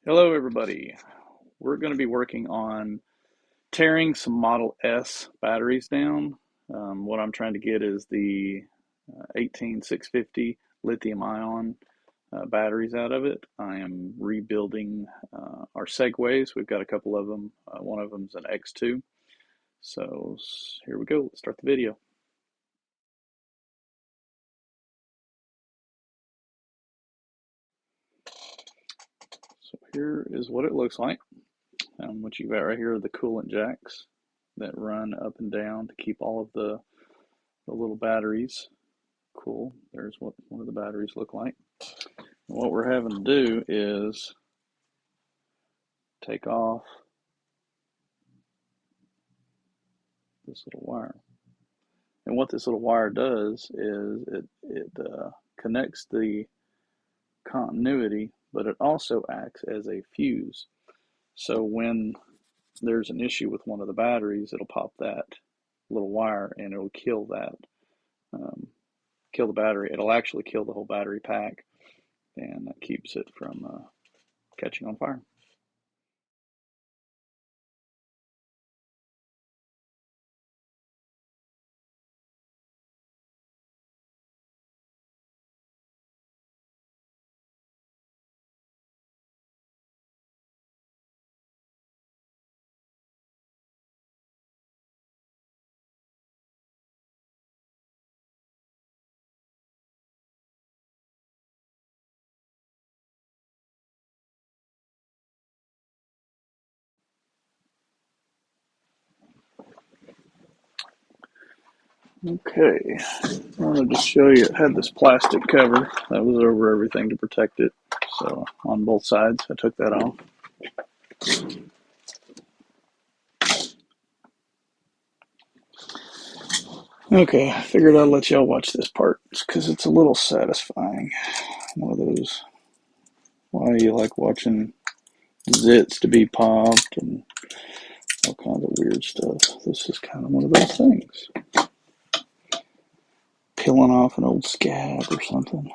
Hello everybody. We're going to be working on tearing some Model S batteries down. What I'm trying to get is the 18650 lithium ion batteries out of it. I am rebuilding our Segways. We've got a couple of them. One of them's an X2. So here we go. Let's start the video. So here is what it looks like. What you've got right here are the coolant jacks that run up and down to keep all of the little batteries cool. There's what one of the batteries look like. And what we're having to do is take off this little wire. And what this little wire does is it connects the continuity, but it also acts as a fuse. So when there's an issue with one of the batteries, it'll pop that little wire and it'll kill that, kill the battery. It'll actually kill the whole battery pack, and that keeps it from catching on fire. Okay, I wanted to show you it had this plastic cover that was over everything to protect it. So on both sides, I took that off. Okay, I figured I'd let y'all watch this part because it's a little satisfying. One of those, why you like watching zits to be popped and all kinds of weird stuff. This is kind of one of those things. Peeling off an old scab or something.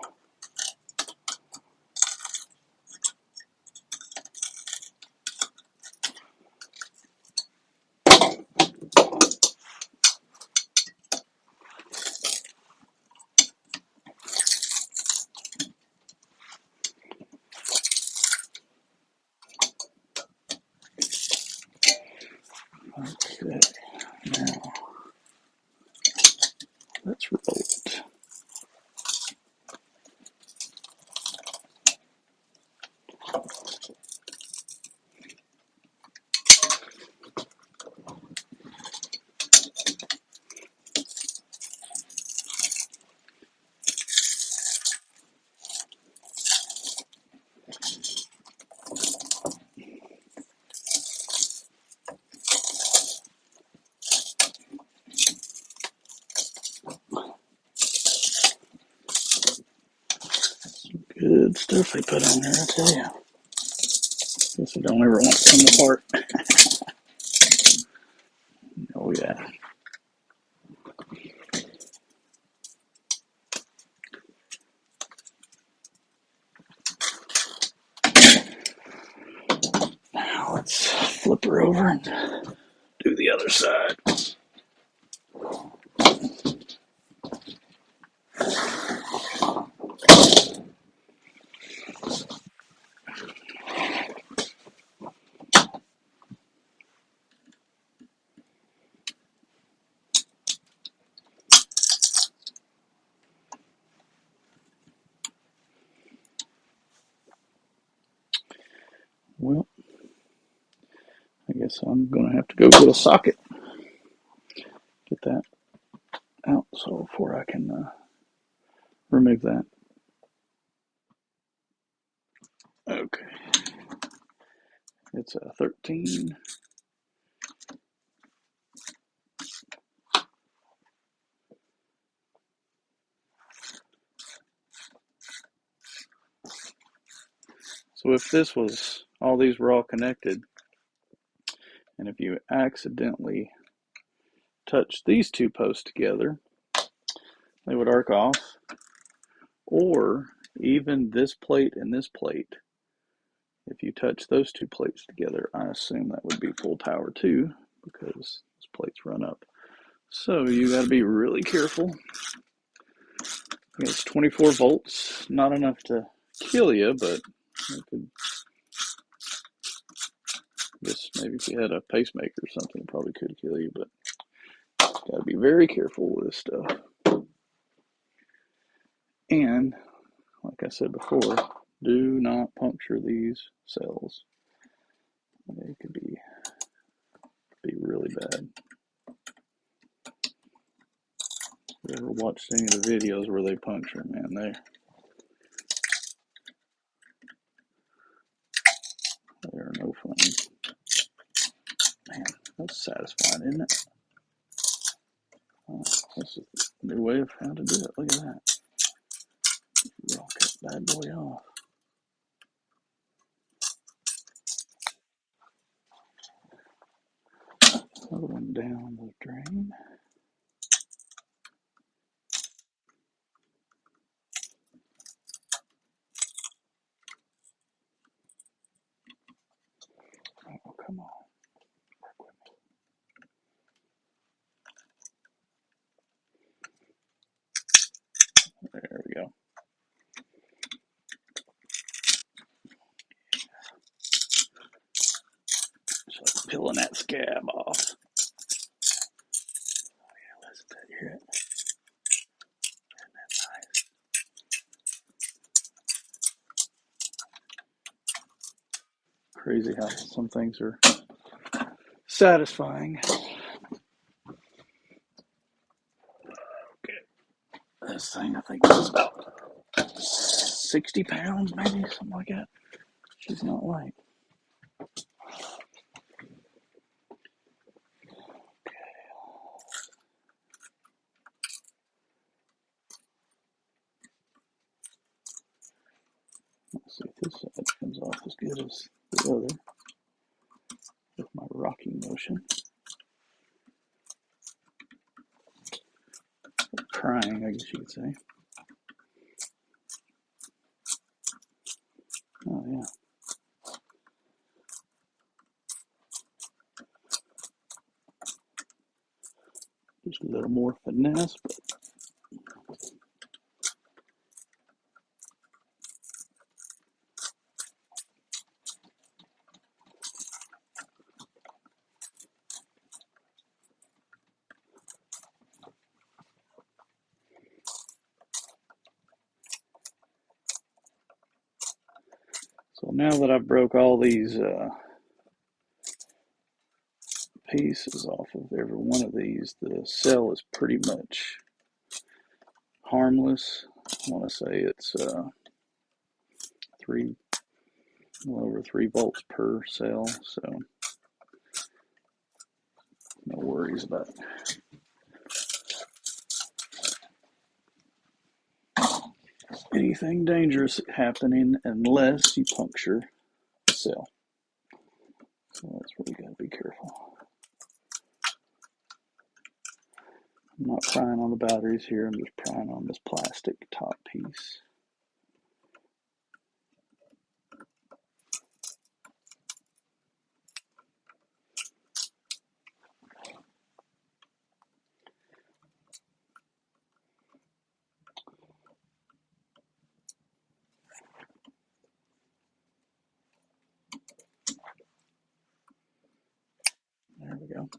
Okay, now let's roll it. Good stuff they put on there, I tell you. Guess I don't ever want to come apart. Oh yeah. Now let's flip her over and do the other side. Well, I guess I'm going to have to go get a socket. Get that out so before I can remove that. Okay. It's a 13. So if this was, all these were all connected, and if you accidentally touch these two posts together, they would arc off, or even this plate and this plate, If you touch those two plates together, I assume that would be full power too, because those plates run up. So you got to be really careful. It's 24 volts, not enough to kill you, but it could, I guess maybe if you had a pacemaker or something, it probably could kill you, but got to be very careful with this stuff. And like I said before, do not puncture these cells. They could be really bad. If you ever watched any of the videos where they puncture, man, they are no fun. Man, that's satisfying, isn't it? Oh, this is a new way of how to do it. Look at that. Rock that bad boy off. Another one down the drain. Oh, come on. Work with me. There we go. Just like peeling that scab off. Oh, yeah, listen to that. Hear it? Isn't that nice? Crazy how some things are satisfying. Okay. This thing, I think, is about 60 pounds, maybe, something like that. She's not light. Let's see if this side comes off as good as the other with my rocking motion. Crying, I guess you could say. Oh, yeah. Just a little more finesse, but so now that I've broke all these pieces off of every one of these, the cell is pretty much harmless. I want to say it's a little over 3 volts per cell, so no worries about anything dangerous happening unless you puncture the cell. So that's where you got to be careful. I'm not prying on the batteries here, I'm just prying on this plastic top piece. There we go.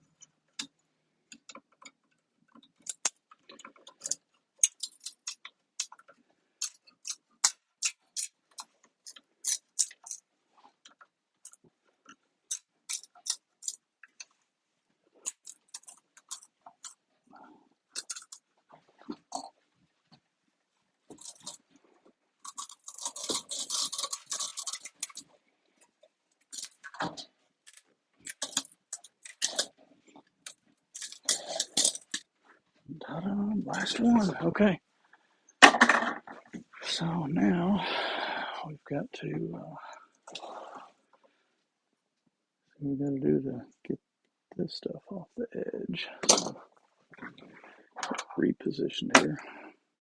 Ta-da, last one. Okay. So now we've got to see what we got to do to get this stuff off the edge. So repositioned here.